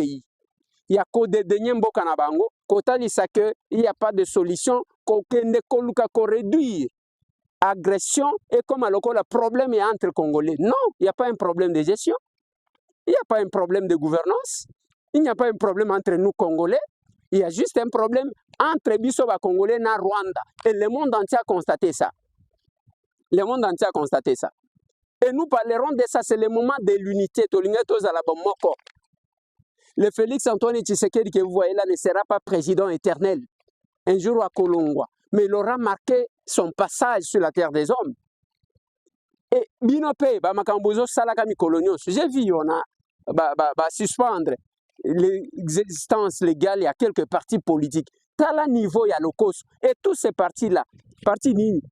pays. Il y a qu'au dédaigner mboka na bango, kotalisa que il n'y a pas de solution, kokende koluka ko réduire agression et comme alors le problème est entre Congolais. Non, il n'y a pas un problème de gestion, il n'y a pas un problème de gouvernance, il n'y a pas un problème entre nous Congolais, il y a juste un problème entre Bisoba Congolais et Rwanda. Et le monde entier a constaté ça. Le monde entier a constaté ça. Et nous parlerons de ça, c'est le moment de l'unité. Le Félix Antoine Tshisekedi que vous voyez là ne sera pas président éternel un jour à Kolongwa, mais il aura marqué son passage sur la terre des hommes. Et Binope, Makambozo Salakami Colonios, j'ai vu, on a suspendre l'existence légale, il y a quelques partis politiques. Tala niveau, il y a le COS. Et tous ces partis-là, partis nini,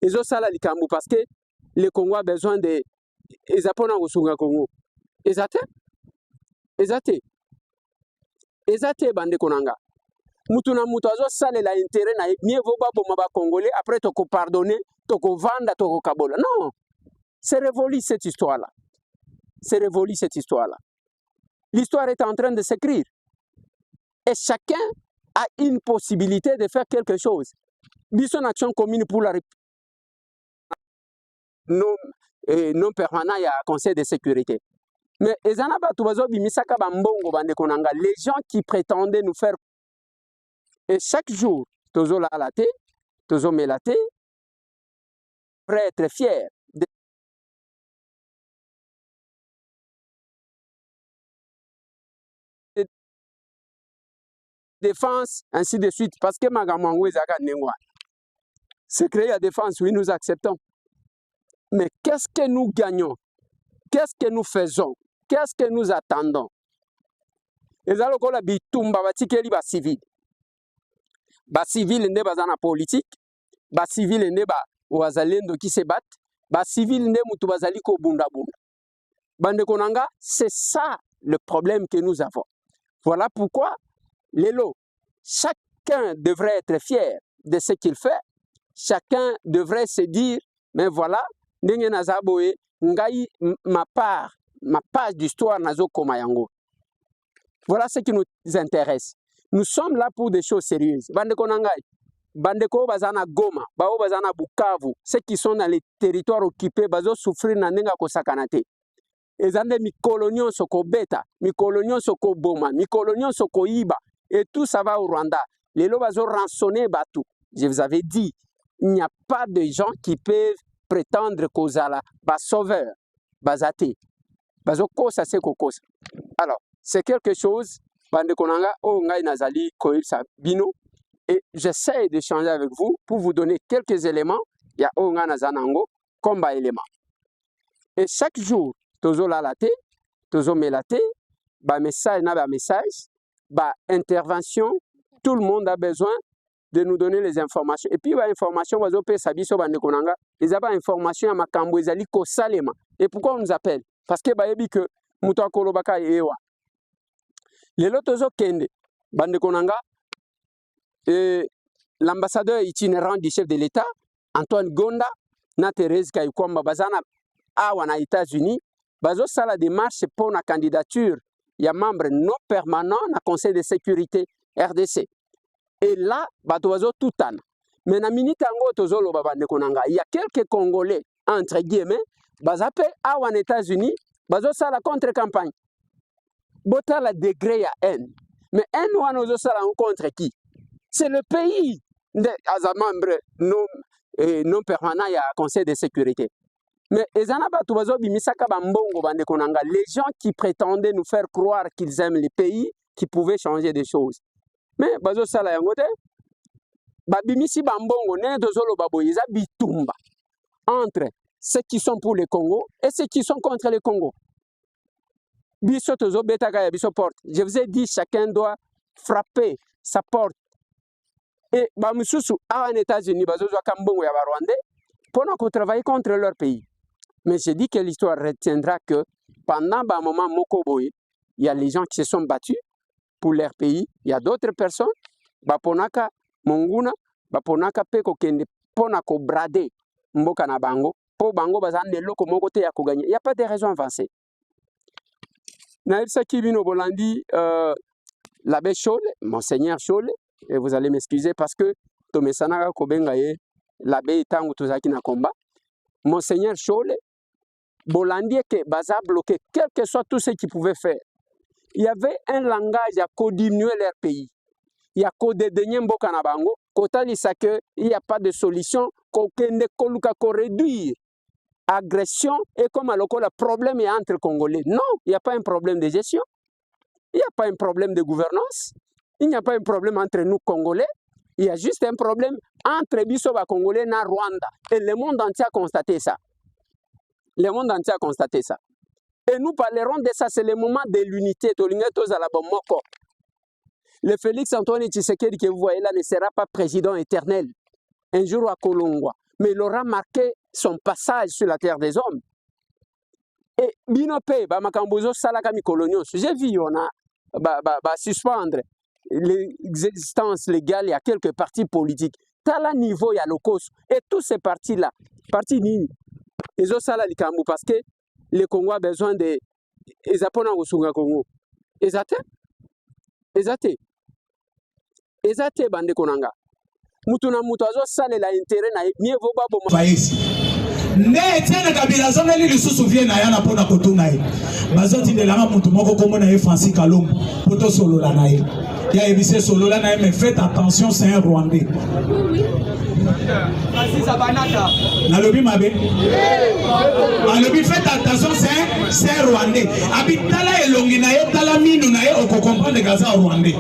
ils ont ça là, parce que le Congo a besoin de. Ils apprennent au Sunga Congo. Ezate, bande konanga. Mutuna mutazo sale la intérêt na mieux vaut pas pour ma congolais après te pardonner, te vendre, te kabola. Non, c'est révolu cette histoire-là. C'est révolu cette histoire-là. L'histoire est en train de s'écrire. Et chacun a une possibilité de faire quelque chose. Bisson action commune pour la République. Non permanent, il y a un conseil de sécurité. Mais les gens qui prétendaient nous faire. Et chaque jour, tozo la laté, tozo melaté, prêt être fier de défense, ainsi de suite. Parce que Magamangwe Zaka Nengwa. C'est créer la défense, oui, nous acceptons. Mais qu'est-ce que nous gagnons? Qu'est-ce que nous faisons? Qu'est-ce que nous attendons? Les allocola bitumba batikeli ba civil. Ba civil ne bazana politique. Ba civil ne ba wazalendo qui se battent. Ba civil ne mutu bazali ko bunda bunda. Bande konanga, c'est ça le problème que nous avons. Voilà pourquoi Lélo, chacun devrait être fier de ce qu'il fait. Chacun devrait se dire, mais voilà, ma page d'histoire nazo komayango. Voilà ce qui nous intéresse. Nous sommes là pour des choses sérieuses. Bandeko nangai, bandeko bazana Goma, bao bazana Bukavu, ceux qui sont dans les territoires occupés, bazo souffrir na nenga ko sakanate. Ezande mi colonion soko beta, mi colonion soko boma, mi colonion soko iba, et tout ça va au Rwanda. Les lots bazo rançonner batou. Je vous avais dit, il n'y a pas de gens qui peuvent prétendre qu'Ozala va sauveur, bazate, bazo kosa se kokosa. Alors, c'est quelque chose, bande konanga, o ngai nazali koil sabino, et j'essaie d'échanger avec vous pour vous donner quelques éléments, il y a o ngai nazanango, comme éléments. Et chaque jour, tozo la laté, tozo melaté, ba message na ba message, ba intervention, tout le monde a besoin de nous donner les informations. Et puis, l'information, ils ont information à Makambo, ils ont ko salema. Et pourquoi on nous appelle? Parce que bayebi que muto akolobaka ewa. Lelo tozo kende, bande konanga, l'ambassadeur itinérant du chef de l'État, Antoine Gonda, na Thérèse Kayukwamba, bazana awa na États-Unis, bazo sala démarche pour la candidature, il y a membre non permanent na Conseil de sécurité RDC. Et là, batozo toutan. Mais na minute ango tozolo babande konanga, il y a quelques Congolais entre guillemets, bazape awa en États-Unis, bazo sala contre-campagne. Bota la degré à haine. Mais haine ou anozo sala contre qui? C'est le pays de as membre non permanent il y a Conseil de sécurité. Mais les gens qui prétendaient nous faire croire qu'ils aiment les pays, qui pouvaient changer des choses. Mais bazo sala yangote, babimisi bambongo ne dozolo baboyiza bitumba entre ceux qui sont pour le Congo et ceux qui sont contre le Congo. Biso tozo betaka ya biso porte. Je vous ai dit, chacun doit frapper sa porte. Et bamususu en États-Unis bazo zwa kambongo ya Rwandais pour travailler contre leur pays. Mais je dis que l'histoire retiendra que pendant un moment Mokoboy, il y a les gens qui se sont battus pour leur pays. Il y a d'autres personnes, baponaka monguna, baponaka peko kende ponako brade mboka na bango, po bango bazane loko moko te ya koganya. Il n'y a pas de raison avancée. Naïsa Kibino Bolandi, l'abbé Chole, Monseigneur Chole, et vous allez m'excuser parce que Tomesanaga Kobengaye, l'abbé Tango Tozaki na combat. Monseigneur Chole, Bolandi que Baza bloqué, quel que soit tout ce qu'il pouvait faire. Il y avait un langage à co-diminuer leur pays. Il y a co-dédaigner Mbokanabango, Kotali Sake, il n'y a pas de solution, qu'on réduire agression et comme alors le problème est entre Congolais. Non, il n'y a pas un problème de gestion, il n'y a pas un problème de gouvernance, il n'y a pas un problème entre nous Congolais, il y a juste un problème entre Bisoba Congolais et Rwanda. Et le monde entier a constaté ça. Le monde entier a constaté ça. Et nous parlerons de ça, c'est le moment de l'unité. Le Félix Antoine Tshisekedi que vous voyez là ne sera pas président éternel un jour à Kolongwa, mais il aura marqué son passage sur la terre des hommes. Et Binope, Makambozo Salakami Colonios, j'ai vu, on a suspendre l'existence légale, il y a quelques partis politiques. Tala niveau, il y a l'Ocos. Et tous ces partis-là, partis Nini, ils ont ça là, parce que le Congo a besoin de. Ils apprennent au Sunga Congo. Ils attendent. Bande Konanga. Mutuna mutazo sale la intérêt na mieux vaut pas bon. Ne tena kabila zonga li lisusu vie na yana pona kotuna ye. Bazoti de langa mutu moko komona ye Francis Kalombo poto solola na ye. Ya ebise solola na ye mais faites attention c'est un Rwandais. Francis Abanata. Nalobi mabe. Nalobi faites attention c'est un Rwandais. Abitala elongi na ye tala minu na ye oko comprendre gaza Rwandais.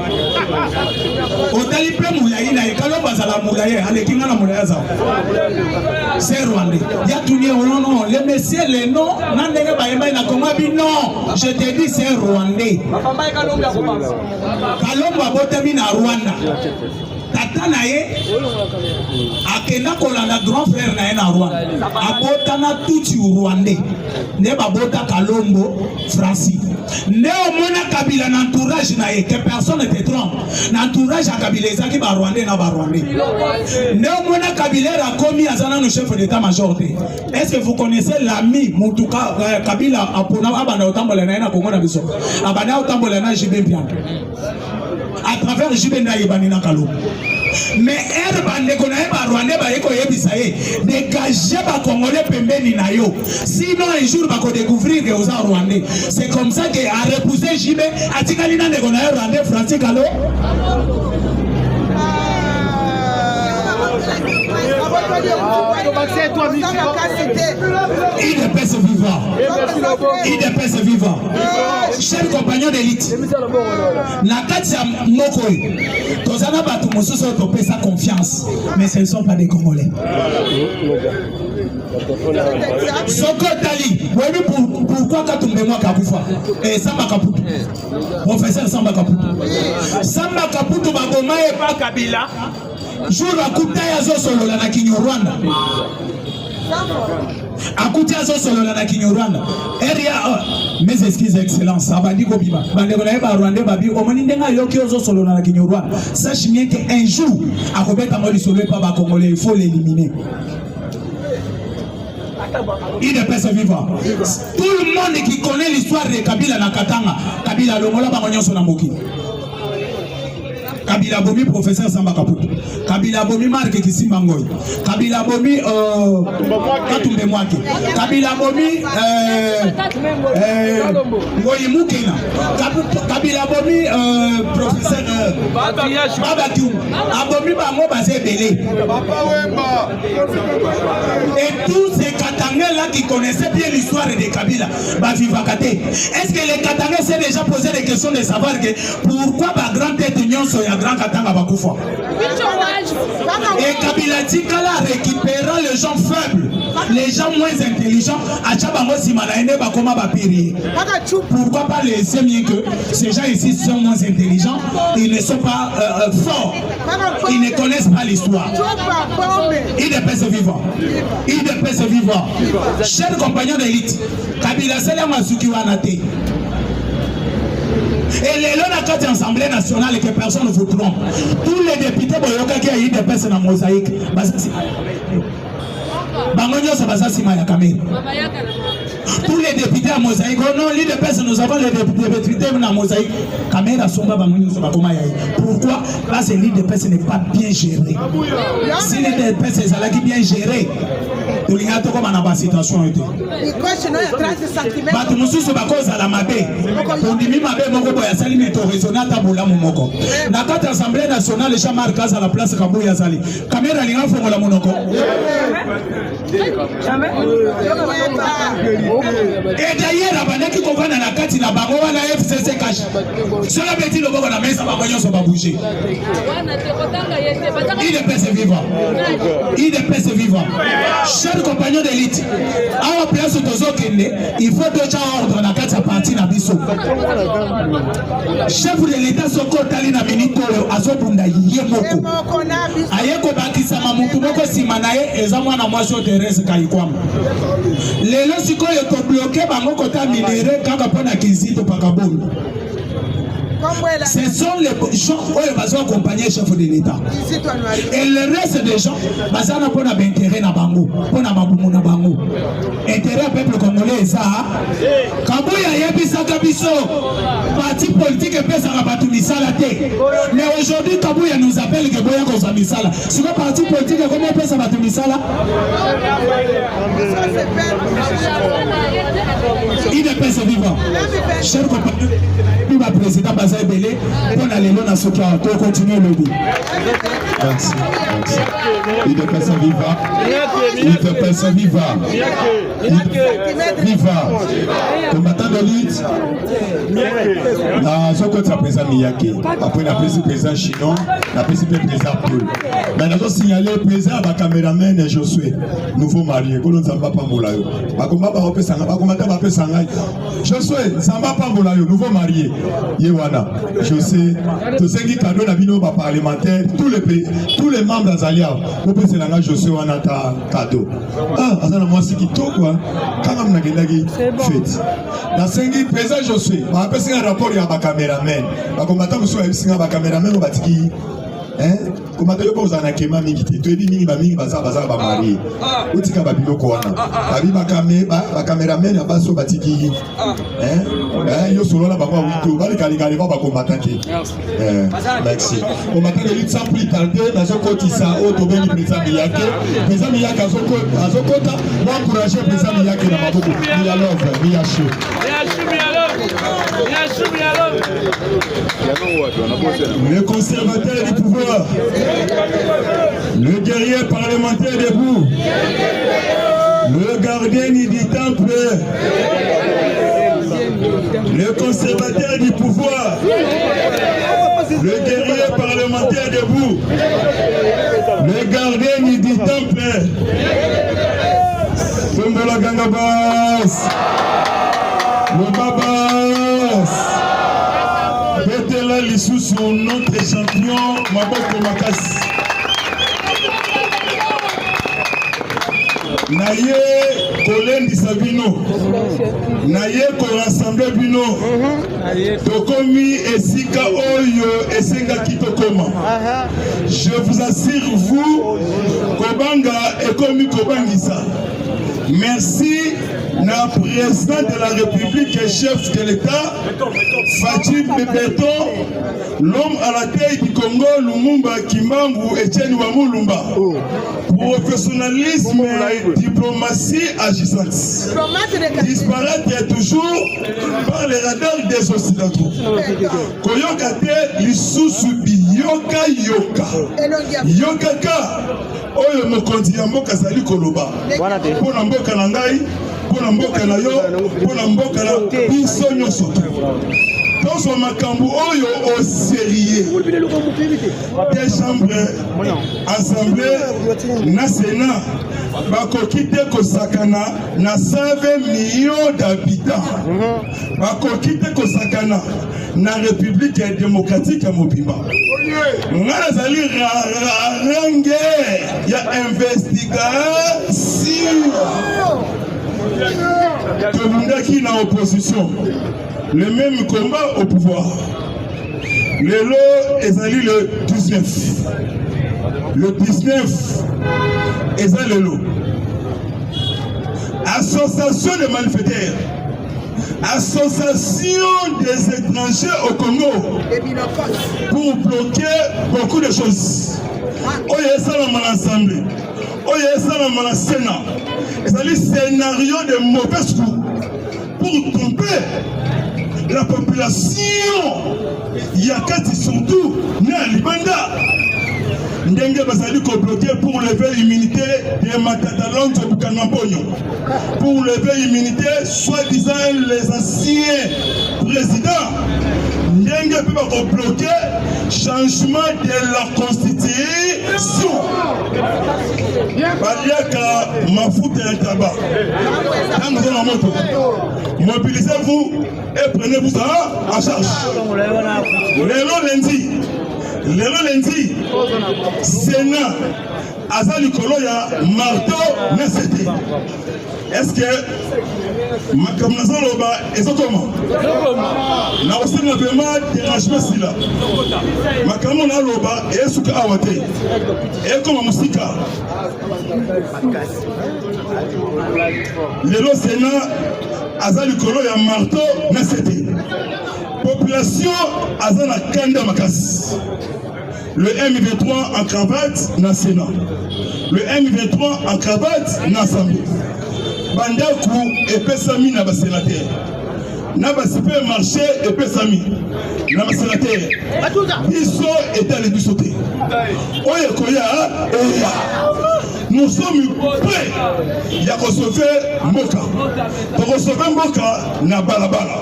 Otali pe mulayi na ye Kalombo azala mulayi alekinga na mulayi za. C'est Rwandais. Non, les messieurs, les noms, non, je te dis c'est Rwandais. Kalombo abotami na Rwanda. Tata na ye akenda kolanda grand frère na ye na Rwanda. Abotana tuti Rwandais. Ne babota Kalombo Francis. Ne omona Kabila na entourage na ye que personne ne te trompe. Na entourage à Kabila ezaki ba Rwandais na ba Rwandais. Ne omona Kabila a commis azana no chef d'état-major. Est-ce que vous connaissez l'ami Mutuka Kabila apona abanda otambola na na Congo na biso. Abanda otambola na JB Mpian. À travers JB na yebani na Kalombo. Mais bande ko na ba Rwandais ba yeko yebisa ye dégager ba Congolais pembeni na yo. Sinon un jour ba ko découvrir que aux Rwandais. C'est comme ça que a repousser JB atikali na ndeko na Rwandais Francis Kalombo. Il est pèse vivant. Il est pèse vivant. Chers compagnons d'élite, Nakatia Mokoy, Tozana Batumususo topé sa confiance, mais ce ne sont pas des Congolais. Soko Tali, pourquoi Katumbe moi Kaboufa et Samba Kaputu, professeur Samba Kaputu. Samba Kaputu Baboma et pas Kabila. Jour à Koutaya Zosolola na Kinyarwanda. Akutia Zosolola na Kinyarwanda. Area, mes excuses excellence. Abandi Kobiba. Bandegona eba Rwanda babi. Omonindenga yoki Zosolola na Kinyarwanda. Sache bien qu'un jour, à Robert Amoli Solé pas ba Congolais, il faut l'éliminer. Il ne peut se vivre. Tout le monde qui connaît l'histoire de Kabila na Katanga, Kabila Longola Bagonyo Sonamoki. Kabila Bomi, professeur Samba Kaputu. Kabila Bomi, Marc Kisimbangoy. Kabila Bomi, Katumbe Mwake. Kabila Bomi, Ngoyi Mukena. Kabila Bomi, professeur Babakiou. Abomi Bango Basé Belé. Et tous ces Katangais là qui connaissaient bien l'histoire de Kabila, Bafivakate. Est-ce que les Katangais s'est déjà posé des questions de savoir que pourquoi ma grande tête union soya grand Katanga Bakoufa? Et Kabila Tikala récupérant les gens faibles, les gens moins intelligents, à Tchabango Simanaïne Bakoma Bapiri. Pourquoi pas les mieux que ces gens ici sont moins intelligents, ils ne sont pas forts, ils ne connaissent pas l'histoire. Ils ne peuvent se vivre. Ils ne peuvent se vivre. Chers compagnons d'élite, Kabila Sela Masuki Wanate. Et les lois de l'Assemblée nationale et que personne ne vous trompe. Tous les députés qui ont eu des personnes en mosaïque. Bangonyo Sabasa Simaya Kamel. Tous les députés à Mosaïque, oh non, l'IDPS, nous avons les députés à Mosaïque. Kamera Somba pourquoi? Parce que l'IDPS n'est pas bien géré. Si l'IDPS est bien géré, tu regardes comment on a la situation. Bato mususu bakoza la mabe. Tondimi mabe moko boya sali meto raisonner tabula momoko. Na kati assemblée nationale Jean-Marc Kaza la place Kabuya sali. Kamera linga fongola monoko. Et d'ailleurs abanaki kokana na kati na bango wana FCC cash. Cela veut dire le boko na mesa bango nyonso ba bouger. IDPS vivant. IDPS vivant. Chers compagnons d'élite, à la place de Tozokende, il faut déjà ordre na kati ya parti na biso. Chef de l'État soko tali na minitolo azobunda yemoko. Ayeko bakisa mamutu moko simanaye eza mwana mwasi o Thérèse Kayikwama. Lelo sikoyo to bloquer bango kota minere kaka pona kizito pakabolo. Ce sont les gens qui ont accompagné le chef de l'État. Et le reste des gens, ils ont intérêt à Bango, pour Bango. Intérêt au peuple congolais, ça. Kabouya Yebisa Kabiso, parti politique et pèse à Batumisala. Mais aujourd'hui, Kabouya nous appelle que Boya Kozamisala. C'est quoi parti politique et comment pèse à Batumisala? Il est pèse vivant. Cher compagnons, le président Bazaï Belé, on a les lots dans ce cas, pour continuer le lobby. Merci, merci. Il est personne vivant. Il est personne vivant. Vivant. Combattant de lutte. Dans ce côté, le président Miyake. Après, la président Chinon, la président Paul. Mais nous avons signalé le président à la caméraman Josué, nouveau marié. Nous ne sommes pas Moulayo. Josué, ça ne va pas Moulayo, nouveau marié. Yewana, je sais, tous ceux qui cadeau la bino parlementaire, tous les membres d'Azalia, vous pouvez se lancer Josué Wana ta cadeau. Ah, Azana moi c'est qui tout quoi. Quand on a gagné fête. Dans cinq président Josué, on a passé un rapport à la caméraman. Parce qu'on m'attend sur un caméraman au bâti. Hein? Comment tu peux en akema mingi tu es mingi ba mingi baza ba marié utika ba biloko wana abi ba caméraman ya baso batiki hein yo solo la ba kwa wito ba kali ba combattant merci combattant de lutte sans plus tarder dans ce kotisa o to beni président Miyake azokota moi encourager président Miyake na maboko ya love ya show le conservateur du pouvoir, le guerrier parlementaire debout, le gardien du temple, le conservateur du pouvoir, le guerrier parlementaire debout, le gardien du temple, Tombola Gangabas, le Babas, Betela Lissoussou, notre champion, Maboko Makassi. Naye Kolendi Sabino, Naye Korassemble Bino, Tokomi Esika Oyo Esenga Kitokoma. Je vous assure, vous, Kobanga et Komi Kobangisa. Merci, na président de la République et chef de l'État, Fatim Bebeto, l'homme à la tête du Congo, Lumumba Kimbangu, Etienne Wamulumba. Professionnalisme, diplomatie agissante. Disparaître toujours par les radars des Occidentaux. Koyokate, Lissusubi, Yoka Yoka. Yokaka, Oyo Mokondi Yamboka Zali Koloba. Pour Mboka Nangai, pour Mboka Nayo, pour Mboka na biso nyonso. Dans makambu oyo au sérieux des chambres assemblée nationale bakokite kosakana na 120 millions d'habitants bakokite kosakana na République démocratique ya Mobimba ngala zali range ya investigation Tobundaki na opposition le même combat au pouvoir. Le lot est allé le 19. Le 19 est allé le lot. association des malfaiteurs, association des étrangers au Congo pour bloquer beaucoup de choses. Oye ça dans l'Assemblée, oye ça dans le Sénat. C'est un scénario de mauvais goût pour tromper la population. Il y a quatre surtout na Libanda. Ndenge bazali ko bloquer pour lever l'immunité de Matatalon de Bukanamponyo. Pour lever l'immunité, soi-disant les anciens présidents. Ndenge peut pas bloquer changement de la constitution. Baliaka mafuta ya tabac. Mobilisez-vous et prenez-vous ça en charge. Lelo lundi, Sénat, Azali Koloya, marteau, Nesete. Est-ce que ma camarade Loba est comment? Na aussi na vraiment dérangement si là. Ma camarade Loba est sous Awate. Et comme musica. Lelo Sénat, Azali Koloya, marteau, Nesete. Population Azana Kanda Makas. Le M23 en cravate dans le Sénat. Le M23 en cravate dans l'Assemblée. Bandakou et Pessami dans le sénateur. Dans le supermarché et Pessami dans le sénateur. Bisso est allé bissoter. Oye Koya, nous sommes prêts. Il y a recevé Moka. Pour recevoir Moka, na balabala.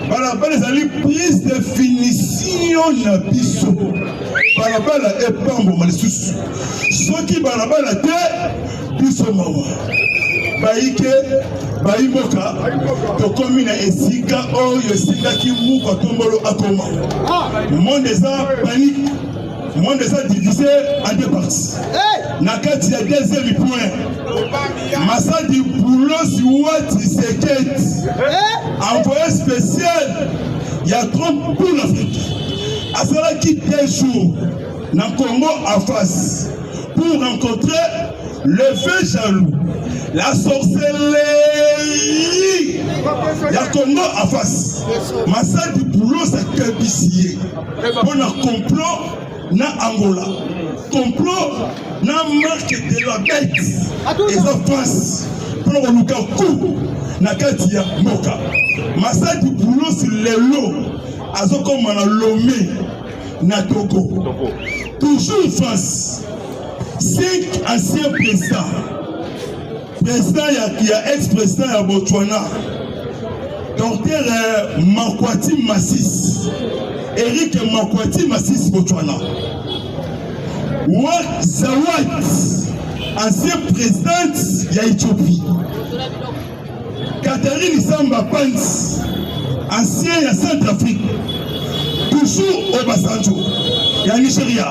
Balabala est allé prise de finition na bisso. Balabala est pambo malissus. Ceux qui balabala te bisso mawa. Baïke, Baïmoka, to commune esika oyo esika ki muka tombolo akoma. Le monde des arts panique. Le monde des arts divisé en deux parties. Nakati ya deuxième point. Massa di boulot si wati sekete. Envoyé spécial. Il y a trop pour l'Afrique. À cela qui des jours dans le Congo en face pour rencontrer le feu jaloux, la sorcellerie. Il y a Congo en face. Massa du boulot c'est qu'un pour un complot na Angola. Complot na marque de la bête. Et ça passe pour le coup na katia moka. Massa du boulot c'est les lots. Azoko mana Lomé na Togo. Toujours France. 5 anciens présidents. Président il y a ex-président à Botswana. Docteur Makwati Massis. Eric Makwati Massis Botswana. Wak Zawad, ancien présidente de l'Éthiopie. Catherine Samba Pants, ancien de Centrafrique. Toujours au Basanjo, il y a Nigeria.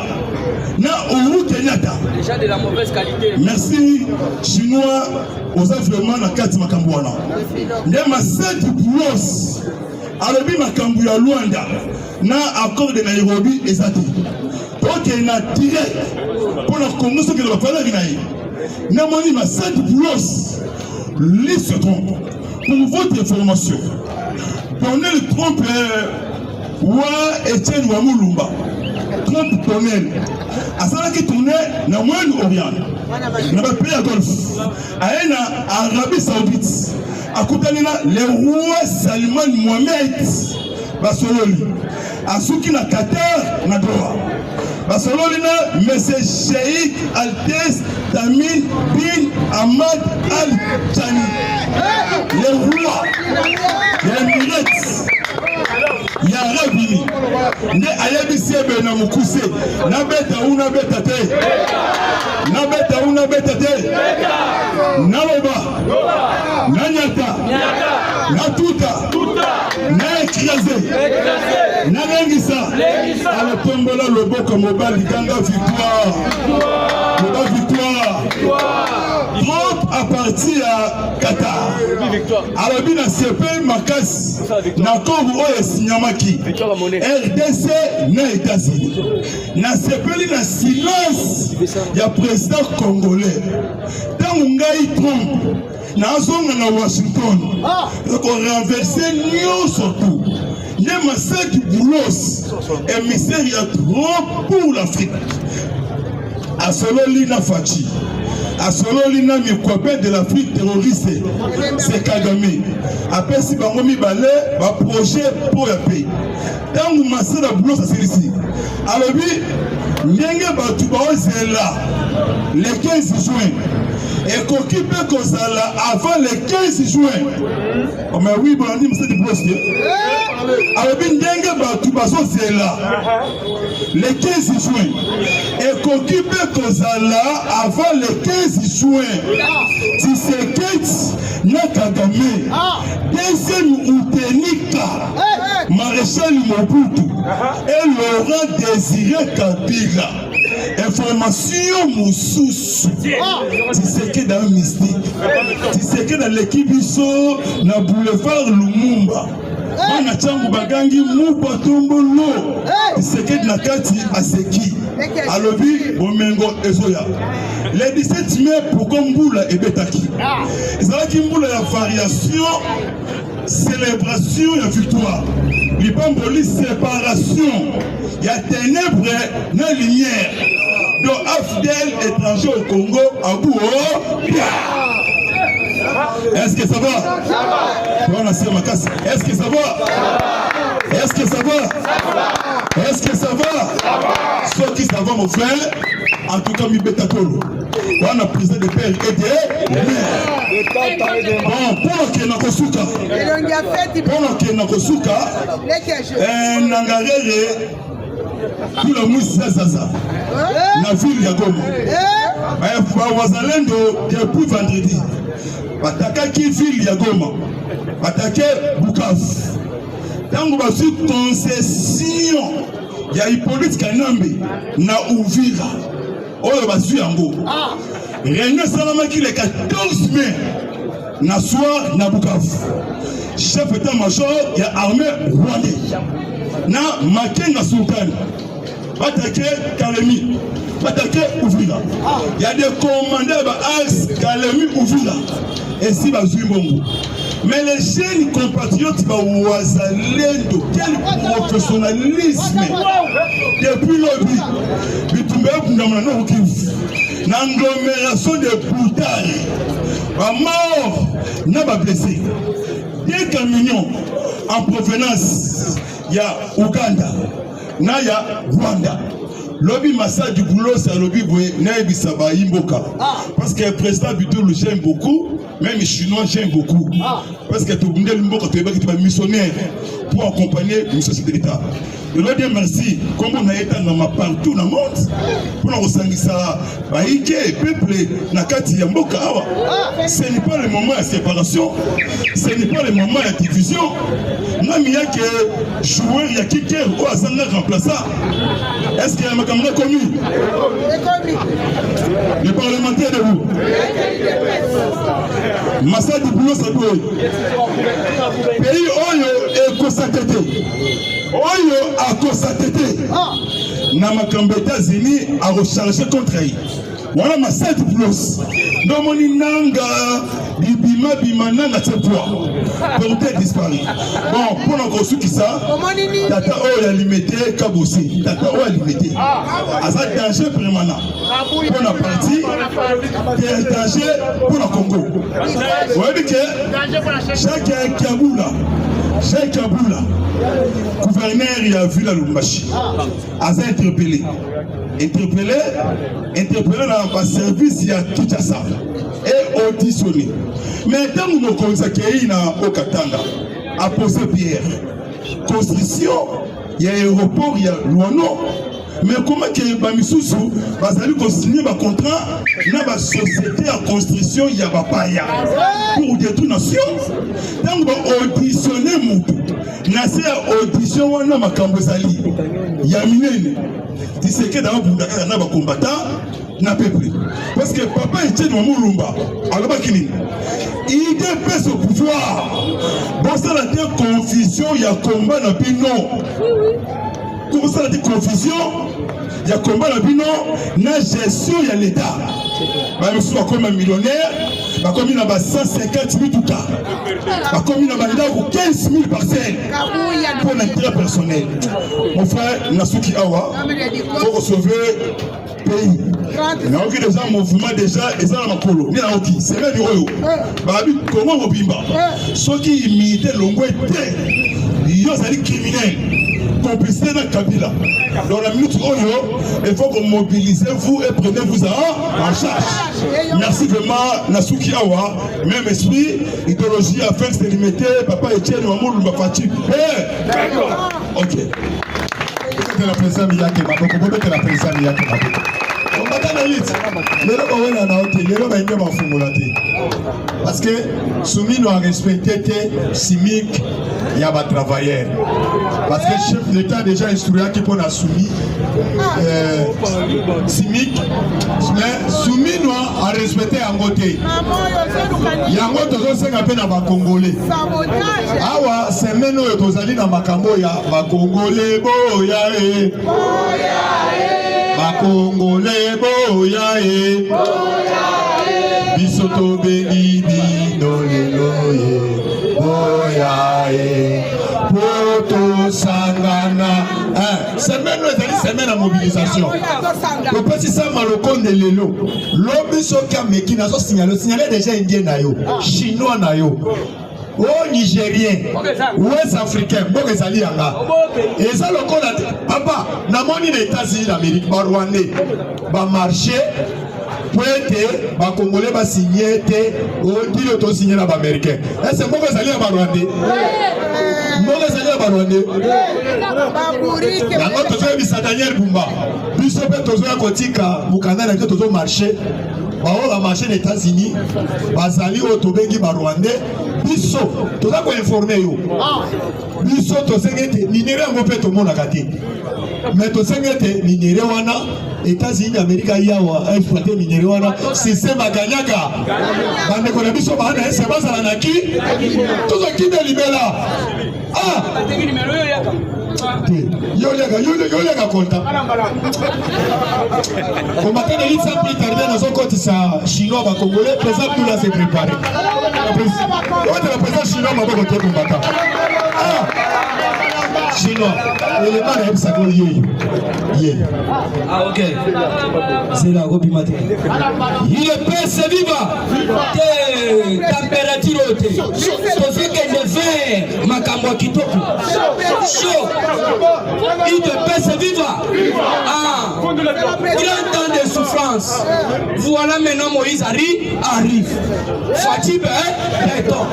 Na Ouru Kenyatta. Déjà de la mauvaise qualité. Merci, Chinois, aux affluements na Kati Makambouana. Ndema Saint Poulos, Arabi Makambouya Luanda, na accord de Nairobi et Zati. Donc il y a direct pour la Congo ce que va falloir gagner. Namoni ma Saint Poulos, liste trompe. Pour votre information, donnez le trompe Wa Etienne Wamulumba. Trompe Tonel. À ça qui tournait dans le Moyen-Orient, dans le pays à Golfe, à Arabie Saoudite, à Koutanina, le roi Salman Mohamed, Basololi, à Souki na Qatar, na Doha. Basololi na Monsieur Sheikh Altesse Tamim bin Ahmad Al-Thani, le roi, l'Emirates. Il y a un rabini. Ne ayabisi ebe na mukuse. Na beta una beta te. Na beta una beta te. Na loba. Na nyata. Na tuta. Na écrasé. Na lengisa. Ale tombola loboko mobali ganga victoire. Loba victoire. Trompe à partir à Qatar. Alors bien CP Makas na Congo et Sinyamaki. RDC na États-Unis. Na CP na silence ya président congolais. Tant ngai Trump na zonga na Washington. Donc on renverser surtout. Il y a massacre du Boulos, émissaire il y a trop pour l'Afrique. À Sololina Fachi, à Sololina Mikwabe de l'Afrique terroriste, c'est Kagame. Après si Bangomi Balé, va projet pour le pays. Dans le massacre du Boulos, c'est ici. Alors oui, Nyenge Batouba est là, le 15 juin. Et qu'occupé Kozala avant le 15 juin. Oh mais oui, bon, on dit c'est du poste. Alors bien Nyenge Batouba est là, le 15 juin. Et qu'occupé Kozala avant le 15 juin. Si c'est Kate Nakagame, deuxième Outenika, Maréchal Mobutu et Laurent Désiré Kabila. Information Moussous. Tu sais que dans le mystique. Tu sais que dans l'équipe Bisso, na boulevard Lumumba. On a Tchangu Bagangi Mouba Tombolo. Tu sais que dans Kati Aseki. Alobi, Omengo Ezoya. Le 17 mai, pour Komboula et Betaki. Ils ont dit Mboula la variation, célébration et victoire. L'Ibamboli séparation. Il y a ténèbres dans la lumière. Donc, Afdel étranger au Congo, à bout. Est-ce que ça va? Est-ce que ça va? Est-ce que ça va? Est-ce que ça va? Ceux qui savent, mon frère, en tout cas, mi betatolo. On a pris des pères et des mères. Bon, pour que Nakosuka, Nangarere, tout le monde Zaza, la ville de Goma. Wazalendo, depuis vendredi, Batakaki ville de Goma, Batake Bukavu. Tant que vous avez concession, il y a Hippolyte Kanambe, na Ouvira. Oyo basu yango. Réunion Salamaki le 14 mai. Na soir na Bukavu. Chef état-major ya armée rwandais. Na Makenga Sultan. Batake Kalemi. Batake Ouvira. Il y a des commandants ba Axe Kalemi Ouvira. Et si basu mbongo. Mais les jeunes compatriotes Wazalendo, quel professionnalisme depuis lobby, l'agglomération de Boutard, à mort, n'a pas blessé. Des camions en provenance, il y a Ouganda, il y a Rwanda. Lobby massage du boulot, c'est un lobby Naibisaba Imboka. Parce que le président Bidou le j'aime beaucoup, même les Chinois j'aime beaucoup. Parce que tout le monde est missionnaire pour accompagner une société d'État. Je leur dis merci, comme on a été dans ma partout dans le monde, pour nous ressentir ça, peuple, Nakati Yamboka. Ce n'est pas le moment de séparation, ce n'est pas le moment de division. Il y a que joueur, il y a qui ou à Zanga remplaçant. Est-ce qu'il y a un camarade commis? Les parlementaires de vous. Massa du boulot, ça doit être. Pays Oyo est constaté. Oyo a constaté. Namakambe États-Unis a rechargé contre elle. Voilà ma salle de plus. Dans mon inanga, bima bimana na tsepoa. Peut-être disparu. Bon, pour notre sou qui ça, tata o ya limité kabosi. Tata o ya limité. Asa danger permanent. Pour la partie, danger pour le Congo. Vous voyez que chaque Kaboula, gouverneur il a vu la Lumbashi. Asa interpellé dans le service il y a Kinshasa et auditionné. Mais tant que nous avons au Katanga, à poser pierre, construction, il y a aéroport, il y a Luano. Mais comment que les Bamisusu va continuer un contrat dans la société en construction, il y a Bapaya pour détruire la nation. Tant que auditionné Moutou, Nasser audition wana makambozali. Il y a minene. Tu sais que dans le combattant, n'a pas pris. Parce que papa était dans mon rumba. Alors, il dépasse au pouvoir. Bon, ça a été confusion, il y a combat dans le non. Comment ça a été confusion? Il y a combat dans le non, il y a gestion, il y a l'État. Je suis comme un millionnaire, comme il y a 150 000 tout cas. Comme il y a 15 000 parcelles pour l'intérêt personnel. Mon frère, Nasuki Awa, pour sauver le pays. Il y a déjà un mouvement déjà, et ça dans ma colo. Il y a un c'est même du royaume. Comment vous bimba? Ceux qui imitaient l'ongoué, ils sont des criminels. Complicité dans Kabila. Dans la minute Oyo, il faut que mobilisez-vous et prenez-vous en charge. Merci vraiment, Nasuki Awa, même esprit, idéologie afin de se limiter, papa Etienne, Mamour, Mbafati. Ok. C'est la présidente Miyake, c'est la présidente Miyake. Parce que soumis nous a respecté Simic, il y a des travailleurs. Parce que le chef d'État déjà instruit qui peut soumis Simic, mais soumis nous a respecté en côté. Il y a un autre qui a peine à Congolais. Awa, c'est maintenant que vous allez dans Makambo, il y a Congolais, Boyae. Congolais boyae bisoto beni bino leloye boyae poto sangana semaine semaine à mobilisation le petit ça maloko de lelo lobi soki ameki nazo signaler déjà indien na yo chinois na yo oh Nigérien, Ouest Africain, bon ezali yanga. Et ça le col papa, na moni les États-Unis d'Amérique, ba Rwandais, ba marché, pointe, ba Congolais ba signé té, on dit le to signé na ba Américain. Et c'est bon ezali ba Rwandais. Bon ezali ba Rwandais. Na ngoto zo bisa Daniel Bumba. Biso pe tozo ya kotika, mukanda na tozo marché. Ba o ba marché les États-Unis, bazali o tobengi ba Rwandais. Biso, tu as informé yo. Biso, tu sais que minéré en fait tout le monde a gâté. Mais tu sais que minéré wana, États-Unis, Amérique, yawa a exploité minéré wana. C'est ma gagnaka. Quand on a biso bana, c'est pas ça la naki. Tout ça qui est libéré là. Ah. Yo lega content. Au matin de l'île sans plus tarder dans son côté ça chinois va congolais présent tout là c'est préparé. La présidente chinois m'a pas voté pour battre. Chinois, et les malades ça go yé. Ah ok. C'est la gobi matin. Il est presse viva. Température haute. Sauf que le verre makambo kitoko. Chaud. Il te presse viva. Ah. Il a tant de souffrance. Voilà maintenant Moïse arrive. Fatib est temps.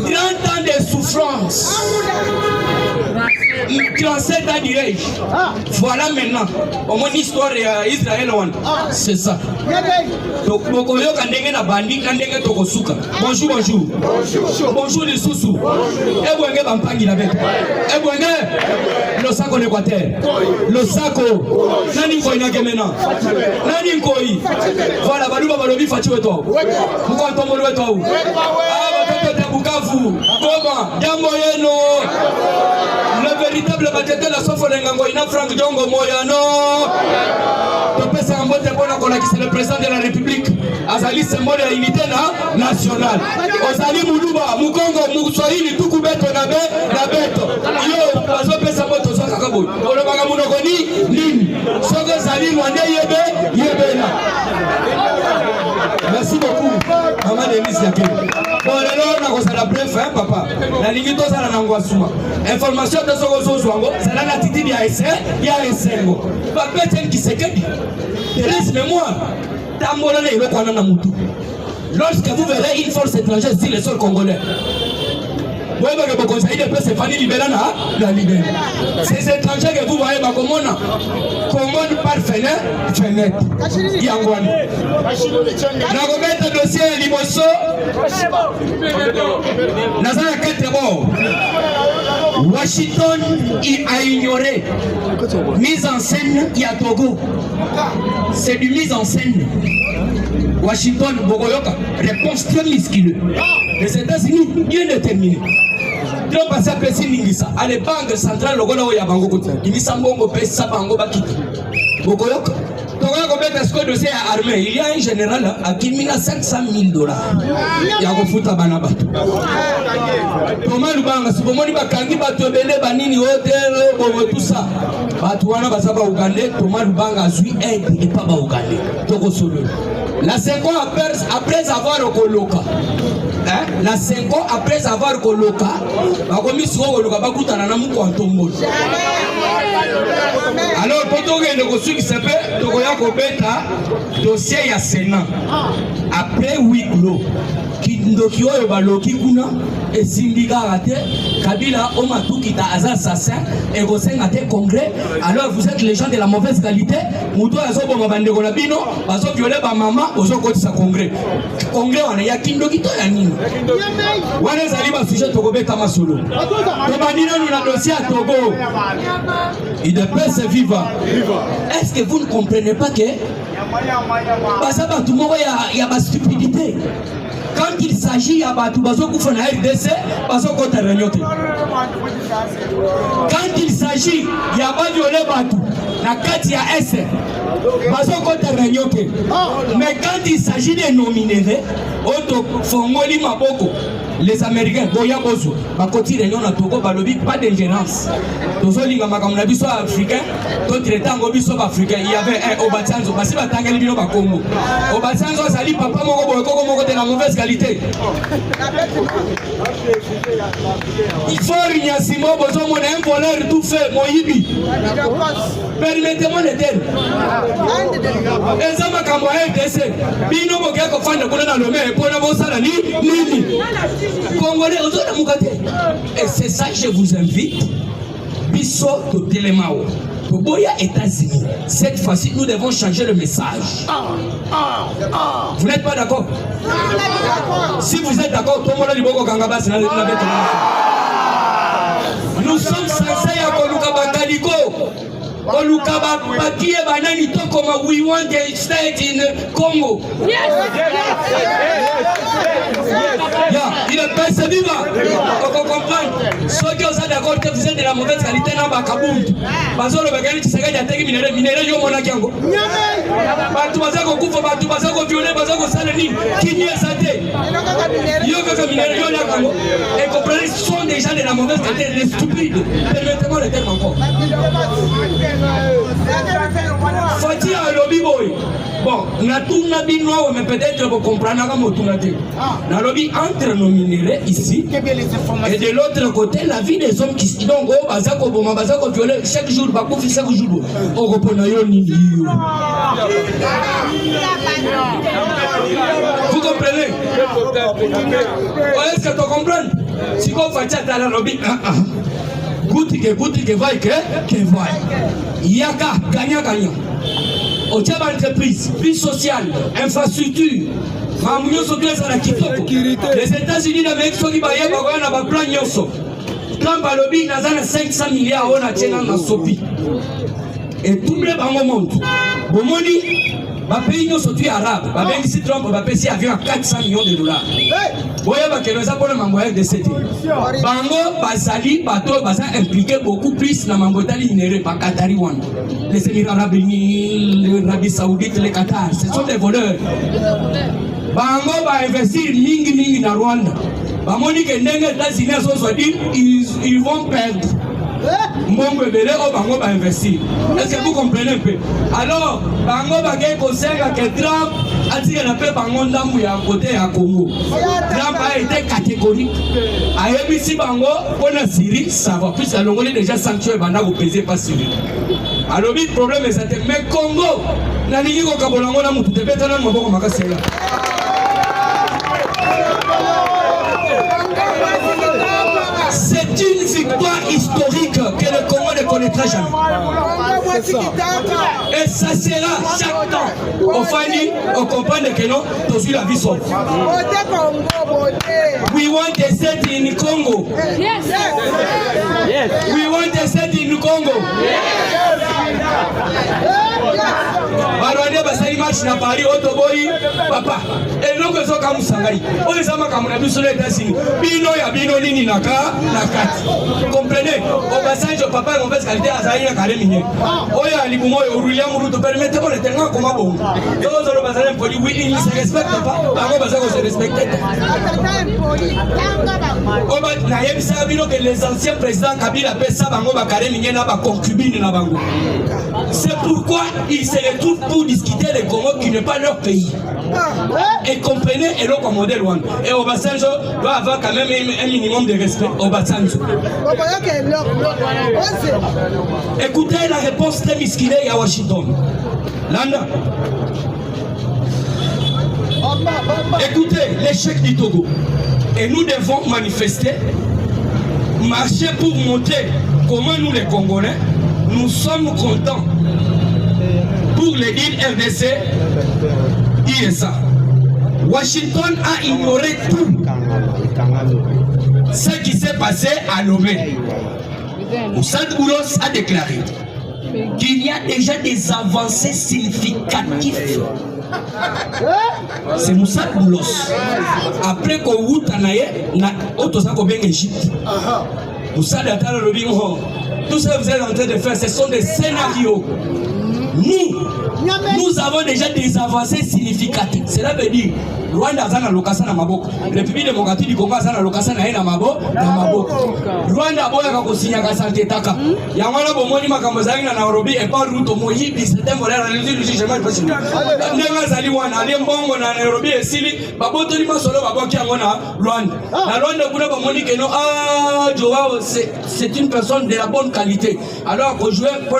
Il a tant de souffrance. 37 ans d'âge. Voilà maintenant. Au moins l'histoire d'Israël. C'est ça. Donc, bonjour les sous-sous. Et vous avez un pangui avec. Et vous avez le sac en Équateur. Le sac au Nani Koina Gemena. Nani Koi. Voilà, Balouba Balobi Fatio et toi. Pourquoi ton mot est toi? Ah, Bukavu. Comment? Yamoyeno. Le véritable bâtiment la soif de Ngangoina Franck Diongo Moyano. Topé Sambote Bonakona qui c'est le président de la République. Azali symbole de l'unité nationale. Ozali Moulouba, Mukongo, Moussoïni, Tukubeto, Nabeto. Yo, Azopé Sambote Osakaboy. On le Bagamunogoni, Lim. Sogo Zali, Wande Yebena. Merci beaucoup. Maman Denise Yaké. Bon, alors, on a la bref, hein, papa. La limite, ça n'a pas de information de ce que vous avez. C'est la latitude, il y a un sengo. Papa, c'est qui s'est dit. Thérèse, mémoire. Lorsque vous verrez une force étrangère sur le sol congolais, vous voyez que le conseil de paix c'est Fanny Libéra la Libéra. Ces étrangers que vous voyez, commande par fenêtre. Yangwani. La remettre le dossier à Limoso. Nazara 4 morts. Washington a ignoré mise en scène qui a Togo. C'est du mise en scène. Washington, Bogoyoka, réponse très musculeuse. Les États-Unis, bien déterminés. Donc, passé à Pessi Ningisa, à la banque centrale, le Gola Yabango, il y a Sambongo, Pessa, Bango, Bakiti. Bogoyoka. Il y a un général qui a 500 000 $. Il y a un foot à Banaba. Thomas Lubanga, si vous voulez, Bakangi, Batobele, Banini, Hotel, tout ça. Batouana, Basaba, Ougandais, Thomas Lubanga a su aide et pas Ougandais. Togo Solo. La 5 ans après avoir coloca. La 5 ans après avoir coloca, Bakomi Soro, le Babakutana, Namuko, alors, pour le qui s'appelle Togoya Kobeta, dossier à Sénat. Après 8 clos, qui ndokio et baloki kuna, et Sindiga raté, Kabila, Omatou qui t'a assassin, et Gosen a été congrès. Alors, vous êtes les gens de la mauvaise qualité, Moutou a zobo mabande golabino, baso violé ba maman, ozo koti sa congrès. Congrès, on a yakindo kito yanino. Wane zaliba sujet Togobeta Masolo. Tobanina nous la dossier à Togo. Il de paix c'est vivant. Est-ce que vous ne comprenez pas que il y a ma stupidité? Quand il s'agit de RDC, quand il s'agit de violer Batou, la carte ya S, mais quand il s'agit de nominer, Fongoli Maboko, les Américains, Boya Bozo, Bakoti Réunion à Togo, Balobi, pas d'ingérence. Tozolinga Makamnabiso africain, d'autres états Gobiso africain. Il y avait un Obatanzo, parce que Batangali Bino Bakongo. Obatanzo, Sali, Papa Moko, Moko de la mauvaise qualité. Il faut rien, Simon Bozo, mon un voleur tout fait, Moïbi. Permettez-moi de dire. Ezama Kamoye DC, Bino Bogako Fan de Kona Lomé, Pona Bosalani, Nini. Congolais, et c'est ça que je vous invite. Bisso de Télémao. Pour Boya États-Unis. Cette fois-ci, nous devons changer le message. Vous n'êtes pas d'accord? Si vous êtes d'accord, tout le monde a dit Gangaba, c'est nous sommes censés à Kolukaba Kaliko. Kolukaba Batie Banani Tokoma, we want a state in Congo. Il est pas vivant. On comprend. Ceux qui sont d'accord que vous êtes de la mauvaise qualité dans Bakaboum. Parce que le bagage qui s'est gagné, minéré, yo monakiango. Batu bazako kufa, batu bazako violer, bazako saleni. Qui n'y est santé? Yo que minéré, yo nakango. Et comprenez, ce sont des gens de la mauvaise qualité, les stupides. Permettez-moi le terme encore. Fati a lobby boy. Bon, na tout na binois, mais peut-être vous comprenez comment tout na dit. Na lobby entre nos minéraux ici et de l'autre côté la vie des hommes qui donc au bazako boma bazako violer chaque jour bakofi chaque jour au repona yo ni. Vous comprenez? Est-ce que tu comprends? Si vous faites à la lobby Gouti que vaille que vaille. Yaka gagnant. Au diable entreprise, vie sociale, infrastructure. Les États-Unis d'Amérique sont libérés par un plan Nyoso. Quand Balobi n'a 500 milliards on a tenu dans Sopi. Et tout le monde. Bomoni, ma pays nous sont arabes. Ma pays ici Trump va payer avion à 400 millions de $. Voyez que nous avons un moyen de cette. Bango, Basali, Bato, Basa impliqué beaucoup plus dans Mambotali minéré par Qatari One. Les Émirats Arabes Unis, l'Arabie Saoudite, les Qatar, ce sont des voleurs. Bango va investir mingi dans Rwanda. Bamoni que les États-Unis ils vont perdre. Mbongo Bele au Bango va investir. Est-ce que vous comprenez un peu? Alors, Bango va gagner conseil à que Trump a dit qu'il a fait Bango Ndamou à côté à Congo. Trump a été catégorique. A ABC Bango, pour la Syrie, ça va plus à l'Ongolais déjà sanctuaire, Banda vous pesez pas Syrie. Alors, le problème est ça. Mais Congo, la Ligue au Kabolango, n'a tout est béton, n'a pas Makassia. C'est une victoire historique que le Congo ne connaît n'arrêtera jamais. Et ça sera chaque temps. Au Fanny, on comprend que non, tu suis la vie sauve. We want a set in Congo. Yes. Yes. We want a set in Congo. Barwande basali marche na Paris Otoboy papa eloko ezoka musangai oyo ezama kamuna biso na États-Unis bino ya bino nini naka nakati comprenez Obasanjo papa en fait qualité azali na kale minye oyo alibumo oyo William Ruto permettez moi tenga koma bongo tozo lo bazali poli oui il se respecte pas bango bazako se respecter oba na yebisa bino que les anciens présidents Kabila pesa bango ba kale minye na ba concubine na bango. C'est pourquoi ils se retrouvent pour discuter des Congo qui n'est pas leur pays. Et comprenez, et l'autre modèle one. Et Obasanjo doit avoir quand même un minimum de respect. Obasanjo. Écoutez la réponse très misquinée à Washington. Landa. Écoutez l'échec du Togo. Et nous devons manifester, marcher pour montrer comment nous les Congolais, nous sommes contents pour les deals RDC, ISA. Washington a ignoré tout ce qui s'est passé à Lomé. Moussad Boulos a déclaré qu'il y a déjà des avancées significatives. C'est Moussad Boulos. Après qu'on Woutanaye, na Otosako Ben Égypte. Moussad Atala Robinho. Tout ce que vous êtes en train de faire, ce sont des scénarios. Nous avons déjà des avancées significatives. Cela veut dire Rwanda a l'occasion à Maboko. La République démocratique du Congo a l'occasion à Maboko. Rwanda a signé à Santé Taka. Yamana Bomoni Makamazani na Nairobi et pas Ruto Moyibi, c'était modèle à l'usine du jugement possible. Nemazali Wana, Alembongo na Nairobi et Sili, Baboto Lima Solo, Baboki Amona, Rwanda. La Rwanda Kuna Bomoni que non, Joao, c'est une personne de la bonne qualité. Alors qu'on jouait pour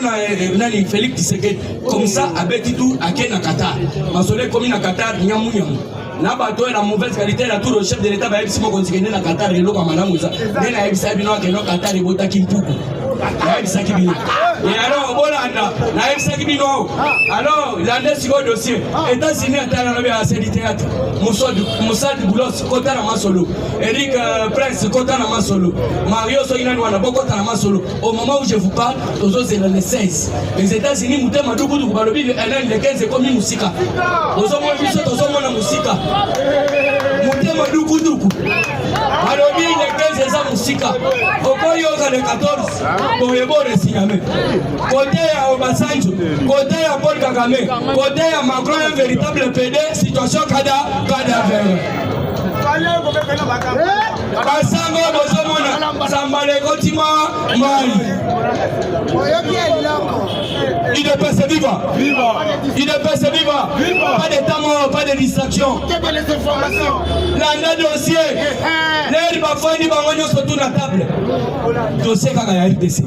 Félix Tshisekedi, comme ça, à Betitou, à Ken à Qatar. Masole commune à Qatar, Nyamou Nyamou. La bateau est la mauvaise qualité, la tour au chef de l'État va être si mon conseiller na Qatar et l'eau à Madame Moussa. Dès la FSA, il y a un Qatar et Bota Kimpuku. La FSA qui vient. Et alors, Bolanda, la FSA qui vient. Alors, il y a un dossier. États-Unis à Talanabé à Sédi Théâtre. Moussad Boulos, Kota Namasolo. Eric Prince, Kota Namasolo. Mario Soyinan Wanabo, Kota Namasolo. Au moment où je vous parle, c'est dans les 16. Les États-Unis, Moutem Madougou, Balobi, les 15 c'est comme Moussika. Aux hommes, ils Moussika. Moutem Madougou, Balobi, les 15 c'est Moussika. Au Yoga le 14, pour les bords de Signamé. Côté à Obasanjo, côté à Paul Kagame, côté à Macron, un véritable PD, situation cadavre. Basango bozomona Sambale Kotima Mali. Il ne peut se vivre. Il ne peut se vivre. Pas de temps mort, pas de distraction. L'année dossier. L'air bafani bangonyo sur toute la table. Dossier Kagaya RDC.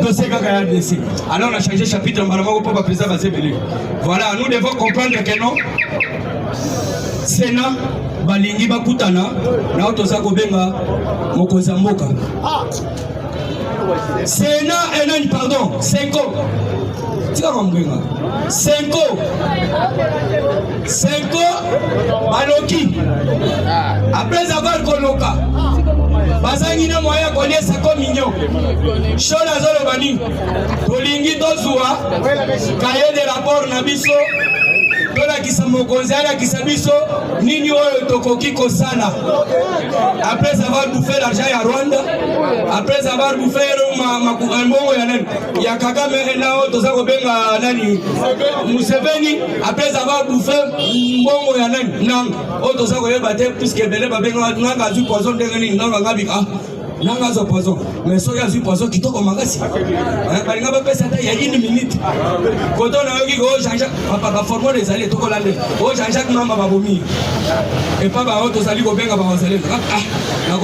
Dossier Kagaya RDC. Alors on a changé chapitre en Balamako pour pas président Bazébélé. Voilà, nous devons comprendre que non. Sénat balingi bakutana na otoza kobenga mokonzi ya mboka. Sénat enani pardon 5 ans. Tika mbenga 5 ans. 5 ans baloki. Après avoir koloka bazangi na moya connaître comme mignon. Chola zolo bani. Tolingi tozua cahier de rapport na biso. Tola kisamokonzala kisabiso nini oyo tokoki kosala après avoir bouffé l'argent ya Rwanda, après avoir bouffé mbongo ya nani ya Kagame na otoza kobenga nani Museveni, après avoir bouffé mbongo ya nani nang otoza koyeba te puisque bele babenga nanga zu poison ndengeni nanga ngabika nanga zo poison mais so ya zu poison kitoko makasi balinga bapesa ta ya 1 minute koto na yoki ko Jean-Jacques papa formule les allées to kolande o Jean-Jacques mamba babomi et pas ba auto sali ko benga ba ozale na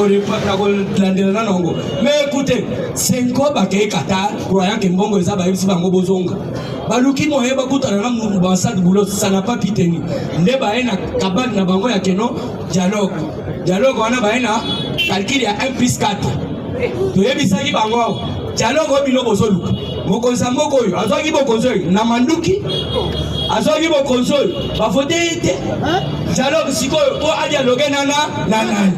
ko landela na nongo mais écoutez 5 ans ba ke Qatar croyant que mbongo eza ba yebisi bango bozonga baluki moye bakutana na Moussad Boulos ça n'a pas piteni nde ba ena kabane na bango ya keno dialogue wana ba ena calcul ya 1+4 toyebisaki bango dialogue obino bosolu mokonzi moko oyo azwaki bokonzi oyo na manduki azwaki bokonzi oyo bavote ete dialogue sikoyo po adialogue nana nani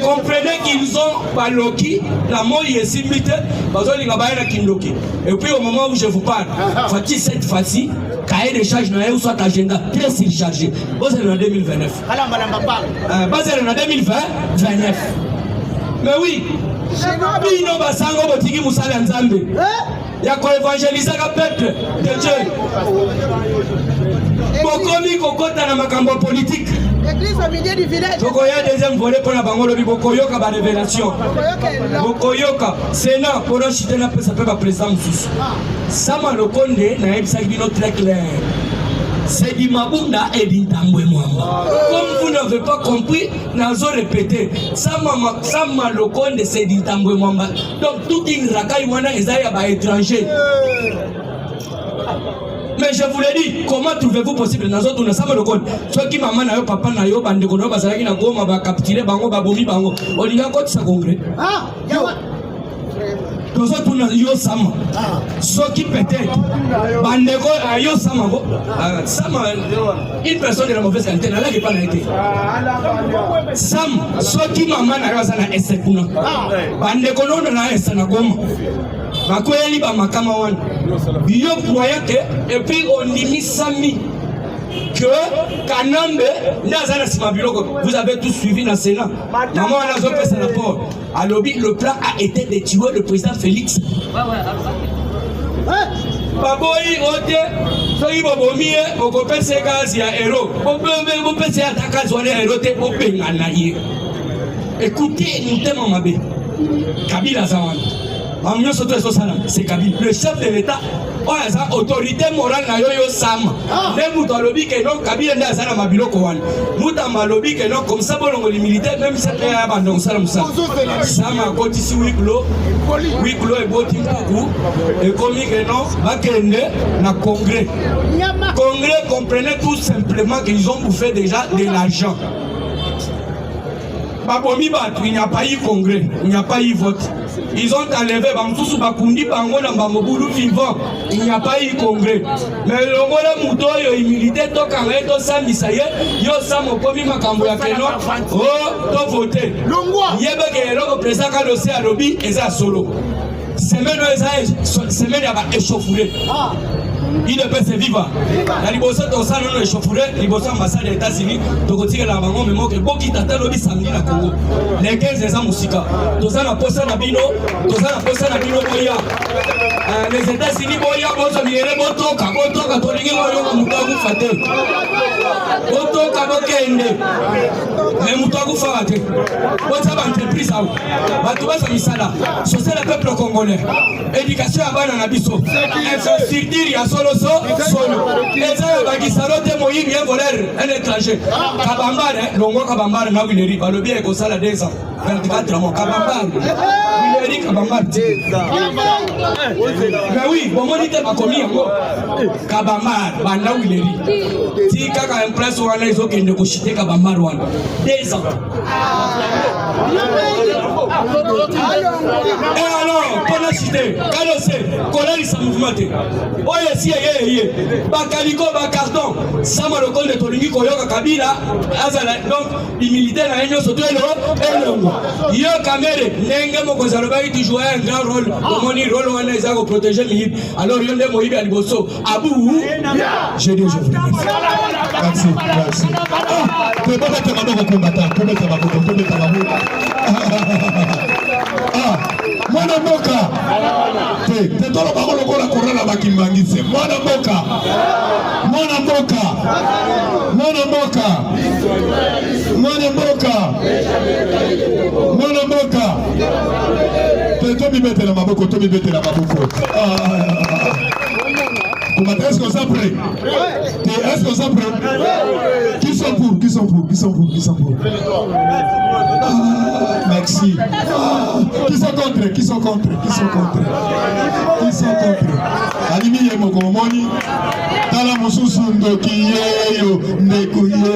comprenez qu'ils ont baloki la moi esimbi te bazolinga baya na kindoki et puis au moment où je vous parle voici cette fois-ci cahier de charge na soit agenda très surchargé bozela na 2029 bazela na 2029 mais oui bino basango botiki musala nzambe ya ko évangéliser ka peuple de Dieu bokomi kokota na makambo politique église au milieu du village bokoya deuxième volet pour la bangolo bokoyoka ba révélation bokoyoka sénat pour chiter na pesa pe ba président mususu sama lokonde na ebisa bino très clair. C'est du Mabunda et du Tamboué Mwamba. Comme vous n'avez pas compris, nous avons répété. Sama Lokonde, c'est du Tamboué Mwamba. Donc, tout une racaille, wana ezaya ba étranger. Mais je vous l'ai dit, comment trouvez-vous possible dans notre tournée Sama Lokonde? Ceux qui maman na yo, papa na yo, bande kono, bazalaki na goma, ba capturer bango, ba bomi bango. On y a quoi ça congrès? Ah, nous autres yo sama ce qui peut-être bandeko yo sama bo sama une personne de la mauvaise qualité n'a pas été sam ce qui maman na yo sana esekuna bandeko non na esana goma bakoyeli ba makama wana yo croyait que et puis on dit sami que Kanambe, vous avez tous suivi dans le Sénat. Maman a fait ce rapport. À l'objet, le plan a été de tuer le président Félix. Baboyi ote, soyi bobomi okope segazi ya héros. Ope se ataka zwane héros te ope nganaye. Écoutez, nous t'aimons ma bé. Kabila Zawan. C'est Kabila. Le chef de l'État. Autorité morale na yo sama ne muto alobi ke non Kabila nda sana mabilo ko wana muta malobi ke non comme ça bolongo les militaires même ça peut abandon ça sama kotisi wiklo et boti mpuku et komi ke non bakende na congrès comprenez tout simplement qu'ils ont bouffé déjà de l'argent. Il n'y a pas eu congrès, il n'y a pas eu vote. Ils ont enlevé Bamsoussou Bakundi Bango dans Bamobulu vivant. Il n'y a pas eu congrès. Mais le Mola Moutoyo, il militait, tout quand même, tout ça, Misaye, yo Sam Okomi Makambo ya Keno, oh, tout voté. Yébé le président Kalosé à Lobi, et ça solo. Semaine à échauffouré. Il ne peut se vivre. La liboso de ça non échauffouré, liboso ambassade des États-Unis, Tokotike la bango mais moque boki tata lobi samedi na Congo. Les 15 ans musika. Tout ça na posa na bino, boya. Les États-Unis boya bozo miere botoka tolingi moyo mutagu fate. Botoka bokende. Mais mutagu fate. Bota ba entreprise awo. Batu ba misala. Social le peuple congolais. Éducation abana na biso. Infrastructure ya solo. Les gens qui s'arrêtent moyen bien voler un étranger. Kabambare, longo kabambare na wileri. Le bien est ça la 2 ans. 24 ans. Kabambare. Wileri kabambare. Mais oui, bon monite ma commis encore. Kabambare, banda wileri. Si kaka un place wana izo kende ko shite kabambare wana. 2 ans. Et alors, pour la cité, Kalosé, Kolali sa mouvementé. Oye si Bakaliko Bakarton, Sama le de Tolingi Koyoka Kabila, Azala, donc les militaires à l'Union surtout et Yo Kamere, Nenga Mokozalobaï qui jouait un grand rôle, comme on dit, rôle où on est à protéger Mihib. Alors Yonde Moïbe Aliboso, Abou, j'ai dit je vous remercie. Merci. Tu peux pas mettre ma main au combattant, tu peux mettre ma main. Mwana Mboka, te tolo bako lokola korala bakimbangise. Mwana Mboka. Te bibete la maboko. Est-ce qu'on s'en prête? Est-ce qu'on s'en prête? Qui sont pour? Merci. Qui sont contre? Alimi yemo komoni. Tala mususu ndoki yeyo ndekuye.